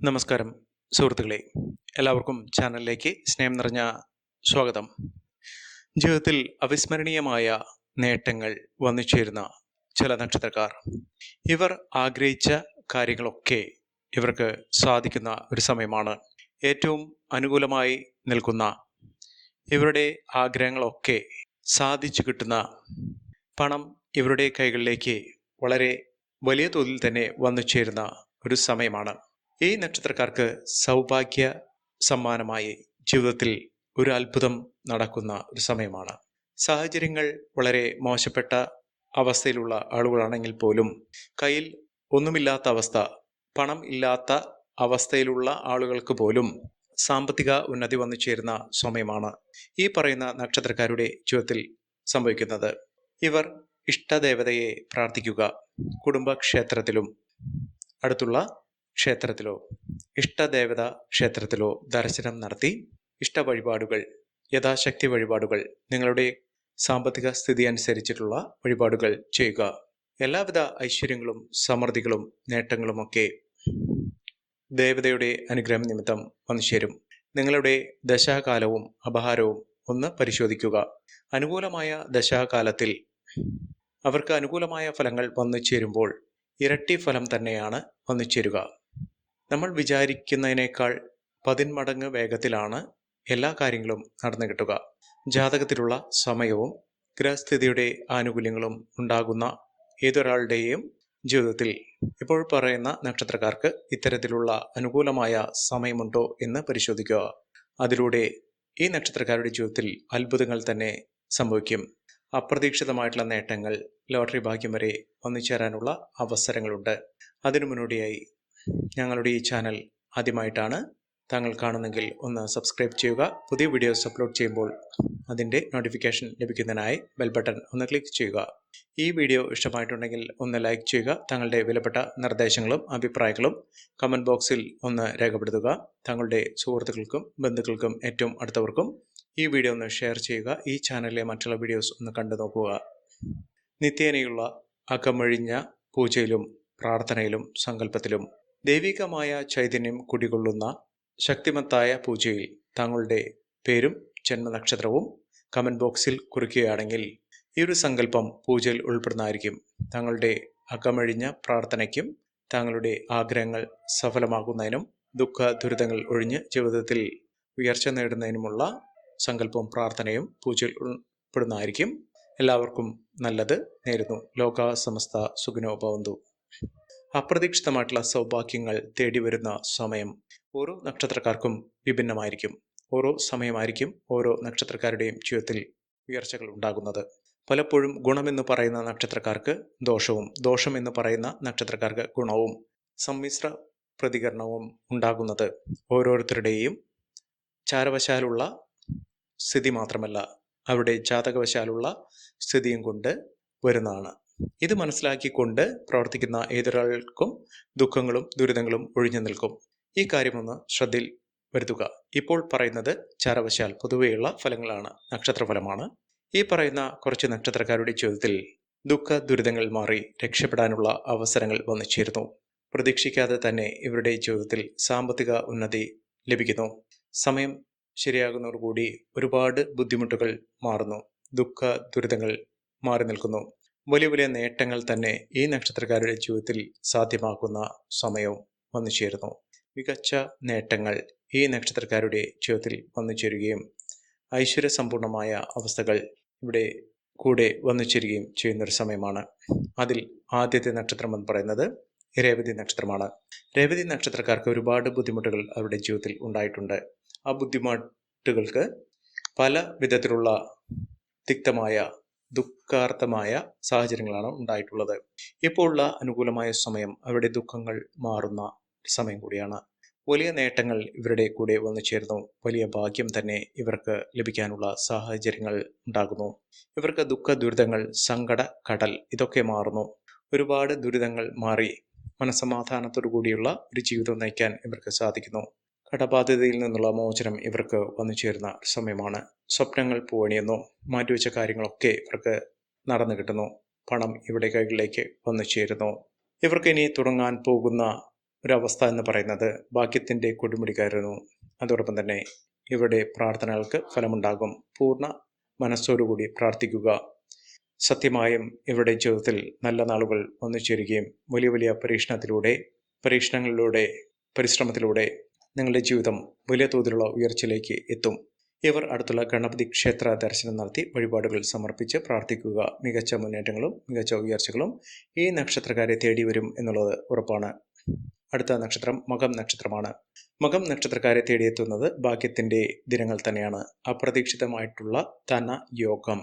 നമസ്കാരം സുഹൃത്തുക്കളെ, എല്ലാവർക്കും ചാനലിലേക്ക് സ്നേഹം നിറഞ്ഞ സ്വാഗതം. ജീവിതത്തിൽ അവിസ്മരണീയമായ നേട്ടങ്ങൾ വന്നു ചേരുന്ന ചില നക്ഷത്രക്കാർ, ഇവർ ആഗ്രഹിച്ച കാര്യങ്ങളൊക്കെ ഇവർക്ക് സാധിക്കുന്ന ഒരു സമയമാണ്. ഏറ്റവും അനുകൂലമായി നിൽക്കുന്ന ഇവരുടെ ആഗ്രഹങ്ങളൊക്കെ സാധിച്ചു കിട്ടുന്ന പണം ഇവരുടെ കൈകളിലേക്ക് വളരെ വലിയ തോതിൽ തന്നെ വന്നു ചേരുന്ന ഒരു സമയമാണ്. ഈ നക്ഷത്രക്കാർക്ക് സൗഭാഗ്യ സമ്മാനമായി ജീവിതത്തിൽ ഒരു അത്ഭുതം നടക്കുന്ന ഒരു സമയമാണ്. സാഹചര്യങ്ങൾ വളരെ മോശപ്പെട്ട അവസ്ഥയിലുള്ള ആളുകളാണെങ്കിൽ പോലും കയ്യിൽ ഒന്നുമില്ലാത്ത അവസ്ഥ, പണം ഇല്ലാത്ത അവസ്ഥയിലുള്ള ആളുകൾക്ക് പോലും സാമ്പത്തിക ഉന്നതി വന്നു ചേരുന്ന സമയമാണ് ഈ പറയുന്ന നക്ഷത്രക്കാരുടെ ജീവിതത്തിൽ സംഭവിക്കുന്നത്. ഇവർ ഇഷ്ടദേവതയെ പ്രാർത്ഥിക്കുക, കുടുംബക്ഷേത്രത്തിലും അടുത്തുള്ള ക്ഷേത്രത്തിലോ ഇഷ്ടദേവത ക്ഷേത്രത്തിലോ ദർശനം നടത്തി ഇഷ്ട വഴിപാടുകൾ, യഥാശക്തി വഴിപാടുകൾ, നിങ്ങളുടെ സാമ്പത്തിക സ്ഥിതി അനുസരിച്ചിട്ടുള്ള വഴിപാടുകൾ ചെയ്യുക. എല്ലാവിധ ഐശ്വര്യങ്ങളും സമൃദ്ധികളും നേട്ടങ്ങളുമൊക്കെ ദേവതയുടെ അനുഗ്രഹം നിമിത്തം വന്നു ചേരും. നിങ്ങളുടെ ദശാകാലവും അപഹാരവും ഒന്ന് പരിശോധിക്കുക. അനുകൂലമായ ദശാകാലത്തിൽ അവർക്ക് അനുകൂലമായ ഫലങ്ങൾ വന്നു ചേരുമ്പോൾ ഇരട്ടി ഫലം തന്നെയാണ് വന്നു ചേരുക. നമ്മൾ വിചാരിക്കുന്നതിനേക്കാൾ 10 മടങ്ങ് വേഗത്തിലാണ് എല്ലാ കാര്യങ്ങളും നടന്നു കിട്ടുക. ജാതകത്തിലുള്ള സമയവും ഗ്രഹസ്ഥിതിയുടെ ആനുകൂല്യങ്ങളും ഉണ്ടാകുന്ന ഏതൊരാളുടെയും ജീവിതത്തിൽ ഇപ്പോൾ പറയുന്ന നക്ഷത്രക്കാർക്ക് ഇത്തരത്തിലുള്ള അനുകൂലമായ സമയമുണ്ടോ എന്ന് പരിശോധിക്കുക. അതിലൂടെ ഈ നക്ഷത്രക്കാരുടെ ജീവിതത്തിൽ അത്ഭുതങ്ങൾ തന്നെ സംഭവിക്കും. അപ്രതീക്ഷിതമായിട്ടുള്ള നേട്ടങ്ങൾ, ലോട്ടറി ഭാഗ്യം വരെ വന്നു ചേരാനുള്ള അവസരങ്ങളുണ്ട്. അതിനു മുന്നോടിയായി ഞങ്ങളുടെ ഈ ചാനൽ ആദ്യമായിട്ടാണ് താങ്കൾ കാണുന്നെങ്കിൽ ഒന്ന് സബ്സ്ക്രൈബ് ചെയ്യുക. പുതിയ വീഡിയോസ് അപ്ലോഡ് ചെയ്യുമ്പോൾ അതിൻ്റെ നോട്ടിഫിക്കേഷൻ ലഭിക്കുന്നതിനായി ബെൽ ബട്ടൺ ഒന്ന് ക്ലിക്ക് ചെയ്യുക. ഈ വീഡിയോ ഇഷ്ടമായിട്ടുണ്ടെങ്കിൽ ഒന്ന് ലൈക്ക് ചെയ്യുക. താങ്കളുടെ വിലപ്പെട്ട നിർദ്ദേശങ്ങളും അഭിപ്രായങ്ങളും കമൻറ്റ് ബോക്സിൽ ഒന്ന് രേഖപ്പെടുത്തുക. താങ്കളുടെ സുഹൃത്തുക്കൾക്കും ബന്ധുക്കൾക്കും ഏറ്റവും അടുത്തവർക്കും ഈ വീഡിയോ ഒന്ന് ഷെയർ ചെയ്യുക. ഈ ചാനലിലെ മറ്റുള്ള വീഡിയോസ് ഒന്ന് കണ്ടു നോക്കുക. നിത്യേനയുള്ള അകമഴിഞ്ഞ പൂജയിലും പ്രാർത്ഥനയിലും സങ്കല്പത്തിലും ദൈവികമായ ചൈതന്യം കുടികൊള്ളുന്ന ശക്തിമത്തായ പൂജയിൽ താങ്കളുടെ പേരും ജന്മനക്ഷത്രവും കമൻറ്റ് ബോക്സിൽ കുറിക്കുകയാണെങ്കിൽ ഈ ഒരു സങ്കല്പം പൂജയിൽ ഉൾപ്പെടുന്നതായിരിക്കും. താങ്കളുടെ അകമഴിഞ്ഞ പ്രാർത്ഥനയ്ക്കും താങ്കളുടെ ആഗ്രഹങ്ങൾ സഫലമാകുന്നതിനും ദുഃഖ ദുരിതങ്ങൾ ഒഴിഞ്ഞ് ജീവിതത്തിൽ ഉയർച്ച നേടുന്നതിനുമുള്ള സങ്കല്പവും പ്രാർത്ഥനയും പൂജയിൽ ഉൾപ്പെടുന്നതായിരിക്കും. എല്ലാവർക്കും നല്ലത് നേരുന്നു. ലോക സമസ്ത സുഖിനോ ഭവന്തു. അപ്രതീക്ഷിതമായിട്ടുള്ള സൗഭാഗ്യങ്ങൾ തേടി വരുന്ന സമയം ഓരോ നക്ഷത്രക്കാർക്കും വിഭിന്നമായിരിക്കും. ഓരോ സമയമായിരിക്കും ഓരോ നക്ഷത്രക്കാരുടെയും ജീവിതത്തിൽ ഉയർച്ചകൾ ഉണ്ടാകുന്നത്. പലപ്പോഴും ഗുണമെന്ന് പറയുന്ന നക്ഷത്രക്കാർക്ക് ദോഷവും, ദോഷം എന്ന് പറയുന്ന നക്ഷത്രക്കാർക്ക് ഗുണവും, സമ്മിശ്ര പ്രതികരണവും ഉണ്ടാകുന്നത് ഓരോരുത്തരുടെയും ചാരവശാലുള്ള സ്ഥിതി മാത്രമല്ല, അവരുടെ ജാതകവശാലുള്ള സ്ഥിതിയും കൊണ്ട് വരുന്നതാണ്. ഇത് മനസ്സിലാക്കിക്കൊണ്ട് പ്രവർത്തിക്കുന്ന ഏതൊരാൾക്കും ദുഃഖങ്ങളും ദുരിതങ്ങളും ഒഴിഞ്ഞു നിൽക്കും. ഈ കാര്യമൊന്ന് ശ്രദ്ധയിൽ വരുത്തുക. ഇപ്പോൾ പറയുന്നത് ചാരവശാൽ പൊതുവെയുള്ള ഫലങ്ങളാണ്, നക്ഷത്രഫലമാണ്. ഈ പറയുന്ന കുറച്ച് നക്ഷത്രക്കാരുടെ ജീവിതത്തിൽ ദുഃഖ ദുരിതങ്ങൾ മാറി രക്ഷപ്പെടാനുള്ള അവസരങ്ങൾ വന്നു ചേരുന്നു. പ്രതീക്ഷിക്കാതെ തന്നെ ഇവരുടെ ജീവിതത്തിൽ സാമ്പത്തിക ഉന്നതി ലഭിക്കുന്നു. സമയം ശരിയാകുന്നതോടുകൂടി ഒരുപാട് ബുദ്ധിമുട്ടുകൾ മാറുന്നു. ദുഃഖ ദുരിതങ്ങൾ മാറി നിൽക്കുന്നു. വലിയ വലിയ നേട്ടങ്ങൾ തന്നെ ഈ നക്ഷത്രക്കാരുടെ ജീവിതത്തിൽ സാധ്യമാക്കുന്ന സമയവും വന്നു ചേരുന്നു. മികച്ച നേട്ടങ്ങൾ ഈ നക്ഷത്രക്കാരുടെ ജീവിതത്തിൽ വന്നു ചേരുകയും ഐശ്വര്യസമ്പൂർണമായ അവസ്ഥകൾ ഇവിടെ കൂടെ വന്നു ചേരുകയും ചെയ്യുന്നൊരു സമയമാണ്. അതിൽ ആദ്യത്തെ നക്ഷത്രം എന്ന് പറയുന്നത് രേവതി നക്ഷത്രമാണ്. രേവതി നക്ഷത്രക്കാർക്ക് ഒരുപാട് ബുദ്ധിമുട്ടുകൾ അവരുടെ ജീവിതത്തിൽ ഉണ്ടായിട്ടുണ്ട്. ആ ബുദ്ധിമുട്ടുകൾക്ക് പല വിധത്തിലുള്ള തിക്തമായ ദുഃഖാർത്ഥമായ സാഹചര്യങ്ങളാണ് ഉണ്ടായിട്ടുള്ളത്. ഇപ്പോൾ ഉള്ള അനുകൂലമായ സമയം അവരുടെ ദുഃഖങ്ങൾ മാറുന്ന സമയം കൂടിയാണ്. വലിയ നേട്ടങ്ങൾ ഇവരുടെ കൂടെ വന്നു ചേർന്നു. വലിയ ഭാഗ്യം തന്നെ ഇവർക്ക് ലഭിക്കാനുള്ള സാഹചര്യങ്ങൾ ഉണ്ടാകുന്നു. ഇവർക്ക് ദുഃഖ ദുരിതങ്ങൾ, സങ്കട കടൽ ഇതൊക്കെ മാറുന്നു. ഒരുപാട് ദുരിതങ്ങൾ മാറി മനസ്സമാധാനത്തോടു കൂടിയുള്ള ഒരു ജീവിതം നയിക്കാൻ ഇവർക്ക് സാധിക്കുന്നു. കടബാധ്യതയിൽ നിന്നുള്ള മോചനം ഇവർക്ക് വന്നു ചേരുന്ന സമയമാണ്. സ്വപ്നങ്ങൾ പൂവണിയുന്നു. മാറ്റിവെച്ച കാര്യങ്ങളൊക്കെ ഇവർക്ക് നടന്നു കിട്ടുന്നു. പണം ഇവിടെ കൈകളിലേക്ക് വന്നു ചേരുന്നു. ഇവർക്ക് ഇനി തുടങ്ങാൻ പോകുന്ന ഒരവസ്ഥ എന്ന് പറയുന്നത് ഭാഗ്യത്തിൻ്റെ കൊടുമുടി കയറുന്നു. അതോടൊപ്പം തന്നെ ഇവരുടെ പ്രാർത്ഥനകൾക്ക് ഫലമുണ്ടാകും. പൂർണ്ണ മനസ്സോടുകൂടി പ്രാർത്ഥിക്കുക. സത്യമായും ഇവരുടെ ജീവിതത്തിൽ നല്ല നാളുകൾ വന്നു ചേരുകയും വലിയ വലിയ പരീക്ഷണങ്ങളിലൂടെ പരിശ്രമത്തിലൂടെ നിങ്ങളുടെ ജീവിതം വലിയ തോതിലുള്ള ഉയർച്ചയിലേക്ക് എത്തും. ഇവർ അടുത്തുള്ള ഗണപതി ക്ഷേത്ര ദർശനം നടത്തി വഴിപാടുകൾ സമർപ്പിച്ച് പ്രാർത്ഥിക്കുക. മികച്ച മുന്നേറ്റങ്ങളും മികച്ച ഉയർച്ചകളും ഈ നക്ഷത്രക്കാരെ തേടി വരും എന്നുള്ളത് ഉറപ്പാണ്. അടുത്ത നക്ഷത്രം മകം നക്ഷത്രമാണ്. മകം നക്ഷത്രക്കാരെ തേടിയെത്തുന്നത് ഭാഗ്യത്തിൻ്റെ ദിനങ്ങൾ തന്നെയാണ്. അപ്രതീക്ഷിതമായിട്ടുള്ള ധനയോഗം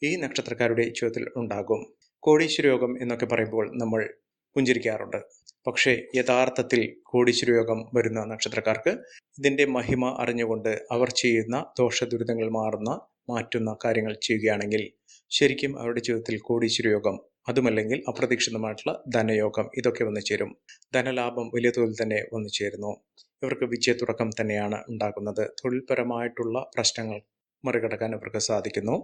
ഈ നക്ഷത്രക്കാരുടെ ജീവിതത്തിൽ ഉണ്ടാകും. കോടീശ്വര യോഗം എന്നൊക്കെ പറയുമ്പോൾ നമ്മൾ പുഞ്ചിരിക്കാറുണ്ട്. പക്ഷേ യഥാർത്ഥത്തിൽ കോടീശ്വര യോഗം വരുന്ന നക്ഷത്രക്കാർക്ക് ഇതിൻ്റെ മഹിമ അറിഞ്ഞുകൊണ്ട് അവർ ചെയ്യുന്ന ദോഷദുരിതങ്ങൾ മാറ്റുന്ന കാര്യങ്ങൾ ചെയ്യുകയാണെങ്കിൽ ശരിക്കും അവരുടെ ജീവിതത്തിൽ കോടീശ്വര യോഗം, അതുമല്ലെങ്കിൽ അപ്രതീക്ഷിതമായിട്ടുള്ള ധനയോഗം ഇതൊക്കെ വന്നു ചേരും. ധനലാഭം വലിയ തോതിൽ തന്നെ വന്നു ചേരുന്നു. ഇവർക്ക് വിജയത്തുടക്കം തന്നെയാണ് ഉണ്ടാകുന്നത്. തൊഴിൽപരമായിട്ടുള്ള പ്രശ്നങ്ങൾ മറികടക്കാൻ ഇവർക്ക് സാധിക്കുന്നു.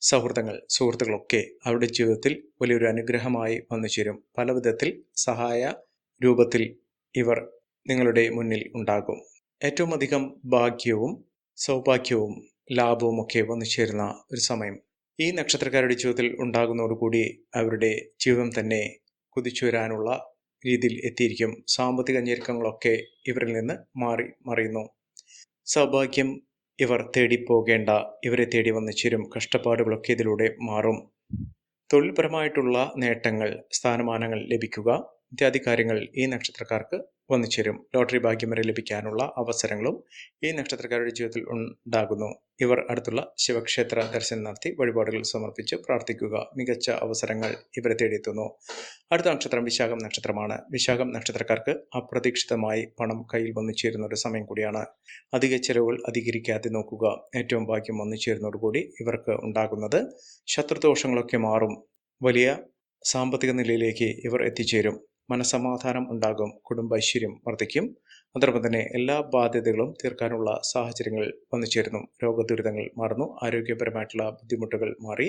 സുഹൃത്തുക്കളൊക്കെ അവരുടെ ജീവിതത്തിൽ വലിയൊരു അനുഗ്രഹമായി വന്നു ചേരും. പല വിധത്തിൽ സഹായ രൂപത്തിൽ ഇവർ നിങ്ങളുടെ മുന്നിൽ ഉണ്ടാകും. ഏറ്റവും അധികം ഭാഗ്യവും സൗഭാഗ്യവും ലാഭവും ഒക്കെ വന്നു ചേരുന്ന ഒരു സമയം ഈ നക്ഷത്രക്കാരുടെ ജീവിതത്തിൽ ഉണ്ടാകുന്നതോടുകൂടി അവരുടെ ജീവിതം തന്നെ കുതിച്ചുയരാനുള്ള രീതിയിൽ എത്തിയിരിക്കും. സാമ്പത്തിക ഞെരുക്കങ്ങളൊക്കെ ഇവരിൽ നിന്ന് മറിയുന്നു. സൗഭാഗ്യം ഇവർ തേടിപ്പോകേണ്ട, ഇവരെ തേടി വന്നു ചേരും. കഷ്ടപ്പാടുകളൊക്കെ ഇതിലൂടെ മാറും. തൊഴിൽപരമായിട്ടുള്ള നേട്ടങ്ങൾ, സ്ഥാനമാനങ്ങൾ ലഭിക്കുക ഇത്യാദി കാര്യങ്ങൾ ഈ നക്ഷത്രക്കാർക്ക് വന്നു ചേരും. ലോട്ടറി ഭാഗ്യം വരെ ലഭിക്കാനുള്ള അവസരങ്ങളും ഈ നക്ഷത്രക്കാരുടെ ജീവിതത്തിൽ ഉണ്ടാകുന്നു. ഇവർ അടുത്തുള്ള ശിവക്ഷേത്ര ദർശനം നടത്തി വഴിപാടുകൾ സമർപ്പിച്ച് പ്രാർത്ഥിക്കുക. മികച്ച അവസരങ്ങൾ ഇവരെ തേടിയെത്തുന്നു. അടുത്ത നക്ഷത്രം വിശാഖം നക്ഷത്രമാണ്. വിശാഖം നക്ഷത്രക്കാർക്ക് അപ്രതീക്ഷിതമായി പണം കയ്യിൽ വന്നു ചേരുന്ന ഒരു സമയം കൂടിയാണ്. അധിക ചെലവുകൾ അധികരിക്കാതെ നോക്കുക. ഏറ്റവും ഭാഗ്യം വന്നു ചേരുന്നതോടുകൂടി ഇവർക്ക് ഉണ്ടാകുന്നത് ശത്രുദോഷങ്ങളൊക്കെ മാറും. വലിയ സാമ്പത്തിക നിലയിലേക്ക് ഇവർ എത്തിച്ചേരും. മനസമാധാനം ഉണ്ടാകും. കുടുംബ ഐശ്വര്യം വർദ്ധിക്കും. അതോടൊപ്പം തന്നെ എല്ലാ ബാധ്യതകളും തീർക്കാനുള്ള സാഹചര്യങ്ങൾ വന്നു ചേരുന്നു. രോഗദുരിതങ്ങൾ മാറുന്നു. ആരോഗ്യപരമായിട്ടുള്ള ബുദ്ധിമുട്ടുകൾ മാറി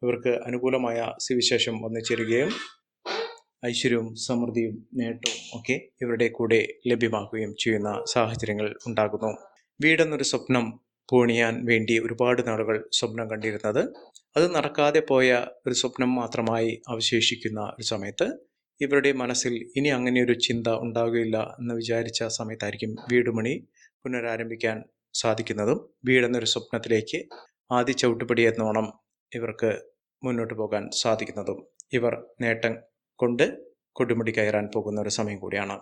ഇവർക്ക് അനുകൂലമായ സ്ഥിതിവിശേഷം വന്നു ചേരുകയും ഐശ്വര്യവും സമൃദ്ധിയും നേട്ടവും ഒക്കെ ഇവരുടെ കൂടെ ലഭ്യമാക്കുകയും ചെയ്യുന്ന സാഹചര്യങ്ങൾ ഉണ്ടാകുന്നു. വീടെന്നൊരു സ്വപ്നം പൂണിയാൻ വേണ്ടി ഒരുപാട് നാളുകൾ സ്വപ്നം കണ്ടിരുന്നത് അത് നടക്കാതെ പോയ ഒരു സ്വപ്നം മാത്രമായി അവശേഷിക്കുന്ന ഒരു സമയത്ത് ഇവരുടെ മനസ്സിൽ ഇനി അങ്ങനെയൊരു ചിന്ത ഉണ്ടാകുകയില്ല എന്ന് വിചാരിച്ച സമയത്തായിരിക്കും വീടുപണി പുനരാരംഭിക്കാൻ സാധിക്കുന്നതും വീടെന്നൊരു സ്വപ്നത്തിലേക്ക് ആദ്യ ചവിട്ടുപടി എന്നോണം ഇവർക്ക് മുന്നോട്ട് പോകാൻ സാധിക്കുന്നതും. ഇവർ നേട്ടം കൊണ്ട് കൊടുമുടി കയറാൻ പോകുന്ന ഒരു സമയം കൂടിയാണ്.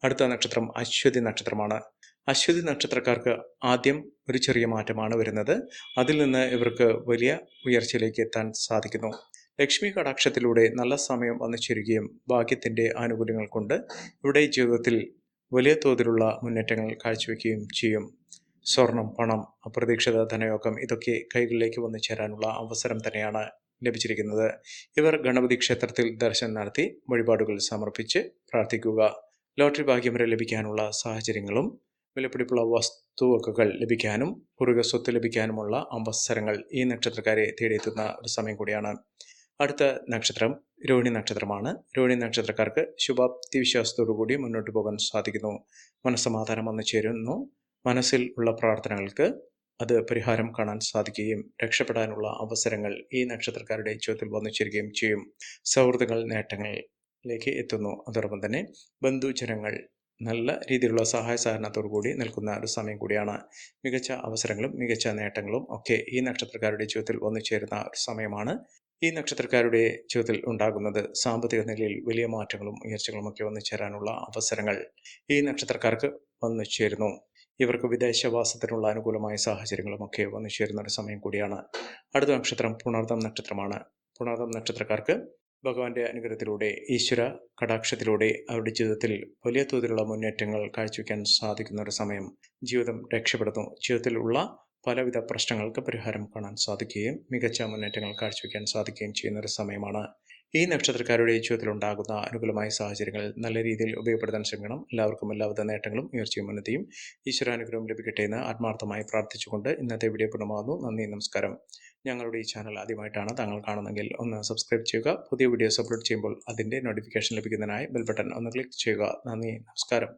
അടുത്ത നക്ഷത്രം അശ്വതി നക്ഷത്രമാണ്. അശ്വതി നക്ഷത്രക്കാർക്ക് ആദ്യം ഒരു ചെറിയ മാറ്റമാണ് വരുന്നത്. അതിൽ നിന്ന് ഇവർക്ക് വലിയ ഉയർച്ചയിലേക്ക് എത്താൻ സാധിക്കുന്നു. ലക്ഷ്മി കടാക്ഷത്തിലൂടെ നല്ല സമയം വന്നു ചേരുകയും ഭാഗ്യത്തിൻ്റെ ആനുകൂല്യങ്ങൾ കൊണ്ട് ഇവിടെ ജീവിതത്തിൽ വലിയ തോതിലുള്ള മുന്നേറ്റങ്ങൾ കാഴ്ചവെക്കുകയും ചെയ്യും. സ്വർണം, പണം, അപ്രതീക്ഷിത ധനയോഗം ഇതൊക്കെ കൈകളിലേക്ക് വന്നു ചേരാനുള്ള അവസരം തന്നെയാണ് ലഭിച്ചിരിക്കുന്നത്. ഇവർ ഗണപതി ക്ഷേത്രത്തിൽ ദർശനം നടത്തി വഴിപാടുകൾ സമർപ്പിച്ച് പ്രാർത്ഥിക്കുക. ലോട്ടറി ഭാഗ്യം വരെ ലഭിക്കാനുള്ള സാഹചര്യങ്ങളും വിലപിടിപ്പുള്ള വസ്തുവകകൾ ലഭിക്കാനും പൂർവിക സ്വത്ത് ലഭിക്കാനുമുള്ള അവസരങ്ങൾ ഈ നക്ഷത്രക്കാരെ തേടിയെത്തുന്ന ഒരു സമയം കൂടിയാണ്. അടുത്ത നക്ഷത്രം രോഹിണി നക്ഷത്രമാണ്. രോഹിണി നക്ഷത്രക്കാർക്ക് ശുഭാപ്തി വിശ്വാസത്തോടു കൂടി മുന്നോട്ട് പോകാൻ സാധിക്കുന്നു. മനസ്സമാധാനം വന്നു ചേരുന്നു. മനസ്സിൽ ഉള്ള പ്രാർത്ഥനകൾക്ക് അത് പരിഹാരം കാണാൻ സാധിക്കുകയും രക്ഷപ്പെടാനുള്ള അവസരങ്ങൾ ഈ നക്ഷത്രക്കാരുടെ ജീവിതത്തിൽ വന്നു ചേരുകയും ചെയ്യും. സൗഹൃദങ്ങൾ നേട്ടങ്ങളിലേക്ക് എത്തുന്നു. അതോടൊപ്പം തന്നെ ബന്ധുജനങ്ങൾ നല്ല രീതിയിലുള്ള സഹായ സഹകരണത്തോടു കൂടി നിൽക്കുന്ന ഒരു സമയം കൂടിയാണ്. മികച്ച അവസരങ്ങളും മികച്ച നേട്ടങ്ങളും ഒക്കെ ഈ നക്ഷത്രക്കാരുടെ ജീവിതത്തിൽ വന്നു ചേരുന്ന ഒരു സമയമാണ്. ഈ നക്ഷത്രക്കാരുടെ ജീവിതത്തിൽ ഉണ്ടാകുന്നത് സാമ്പത്തിക നിലയിൽ വലിയ മാറ്റങ്ങളും ഉയർച്ചകളും ഒക്കെ വന്നു ചേരാനുള്ള അവസരങ്ങൾ ഈ നക്ഷത്രക്കാർക്ക് വന്നു ചേരുന്നു. ഇവർക്ക് വിദേശവാസത്തിനുള്ള അനുകൂലമായ സാഹചര്യങ്ങളും ഒക്കെ വന്നു ചേരുന്ന ഒരു സമയം കൂടിയാണ്. അടുത്ത നക്ഷത്രം പുണർദം നക്ഷത്രമാണ്. പുണർദം നക്ഷത്രക്കാർക്ക് ഭഗവാന്റെ അനുഗ്രഹത്തിലൂടെ ഈശ്വര കടാക്ഷത്തിലൂടെ അവരുടെ ജീവിതത്തിൽ വലിയ തോതിലുള്ള മുന്നേറ്റങ്ങൾ കാഴ്ചവെക്കാൻ സാധിക്കുന്ന ഒരു സമയം. ജീവിതം രക്ഷപ്പെടുന്നു. ജീവിതത്തിലുള്ള പലവിധ പ്രശ്നങ്ങൾക്ക് പരിഹാരം കാണാൻ സാധിക്കുകയും മികച്ച മുന്നേറ്റങ്ങൾ കാഴ്ചവെക്കാൻ സാധിക്കുകയും ചെയ്യുന്ന ഒരു സമയമാണ്. ഈ നക്ഷത്രക്കാരുടെ ജീവിതത്തിൽ ഉണ്ടാകുന്ന അനുകൂലമായ സാഹചര്യങ്ങൾ നല്ല രീതിയിൽ ഉപയോഗപ്പെടുത്താൻ ശ്രമിക്കണം. എല്ലാവർക്കും എല്ലാവിധ നേട്ടങ്ങളും ഉയർച്ചയും ഉന്നതിയും ഈശ്വരാനുഗ്രഹം ലഭിക്കട്ടെ എന്ന് ആത്മാർത്ഥമായി പ്രാർത്ഥിച്ചുകൊണ്ട് ഇന്നത്തെ വീഡിയോ പൂർണ്ണമാകുന്നു. നന്ദി, നമസ്കാരം. ഞങ്ങളുടെ ഈ ചാനൽ ആദ്യമായിട്ടാണ് താങ്കൾ കാണുന്നതെങ്കിൽ ഒന്ന് സബ്സ്ക്രൈബ് ചെയ്യുക. പുതിയ വീഡിയോസ് അപ്ലോഡ് ചെയ്യുമ്പോൾ അതിൻ്റെ നോട്ടിഫിക്കേഷൻ ലഭിക്കുന്നതിനായി ബെൽ ബട്ടൺ ഒന്ന് ക്ലിക്ക് ചെയ്യുക. നന്ദി, നമസ്കാരം.